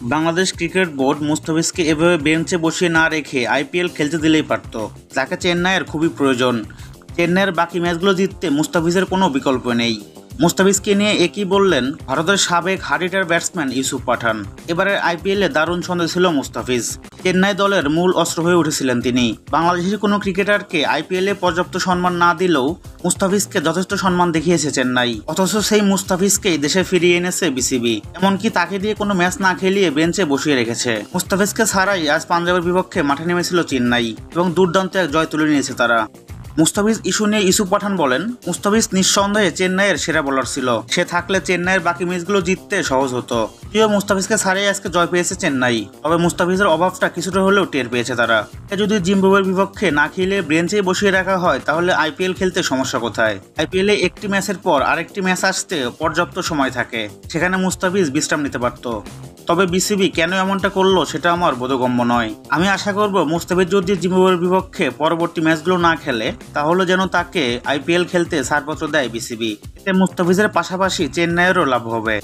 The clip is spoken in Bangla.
বাংলাদেশ ক্রিকেট বোর্ড মুস্তাফিজকে এভাবে বেঞ্চে বসিয়ে না রেখে আইপিএল খেলতে দিলেই পারত। তাকে চেন্নাইয়ের খুবই প্রয়োজন। চেন্নাইয়ের বাকি ম্যাচগুলো জিততে মুস্তাফিজের কোনো বিকল্প নেই। মুস্তাফিজকে নিয়ে একই বললেন ভারতের সাবেক হার্ড-হিটার ব্যাটসম্যান ইউসুফ পাঠান। এবারের আইপিএলে দারুণ ছন্দে ছিল মুস্তাফিজ। চেন্নাই দলের মূল অস্ত্র হয়ে উঠেছিলেন তিনি। বাংলাদেশের কোনো ক্রিকেটারকে আইপিএলে পর্যাপ্ত সম্মান না দিলেও মুস্তাফিজকে যথেষ্ট সম্মান দেখিয়েছে চেন্নাই। অথচ সেই মুস্তাফিজকেই দেশে ফিরিয়ে এনেছে বিসিবি। এমনকি তাকে দিয়ে কোনো ম্যাচ না খেলিয়ে বেঞ্চে বসিয়ে রেখেছে। মুস্তাফিজকে ছাড়াই আজ পাঞ্জাবের বিপক্ষে মাঠে নেমেছিল চেন্নাই এবং দুর্দান্ত এক জয় তুলে নিয়েছে তারা। মুস্তাফিজ ইস্যু নিয়ে ইউসুফ পাঠান বলেন, মুস্তাফিজ নিঃসন্দেহে চেন্নাইয়ের সেরা বোলার ছিল। সে থাকলে চেন্নাইয়ের বাকি ম্যাচগুলো জিততে সহজ হতো। যদিও মুস্তাফিজকে ছাড়াই আজকে জয় পেয়েছে চেন্নাই, তবে মুস্তাফিজের অভাবটা কিছুটা হলেও টের পেয়েছে তারা। যদি জিম্বাবুয়ের বিপক্ষে না খেলে বেঞ্চেই বসিয়ে রাখা হয় তাহলে আইপিএল খেলতে সমস্যা কোথায়? আইপিএলে একটি ম্যাচের পর আরেকটি ম্যাচ আসতে পর্যাপ্ত সময় থাকে, সেখানে মুস্তাফিজ বিশ্রাম নিতে পারত। তবে বিসিবি কেন এমনটা করলো সেটা আমার বোধগম্য নয়। আমি আশা করব মুস্তাফিজ যদি জিম্বাবুয়ের বিপক্ষে পরবর্তী ম্যাচগুলো না খেলে তাহলে যেন তাকে আইপিএল খেলতে ছাড়পত্র দেয় বিসিবি। এতে মুস্তাফিজের পাশাপাশি চেন্নাইয়েরও লাভ হবে।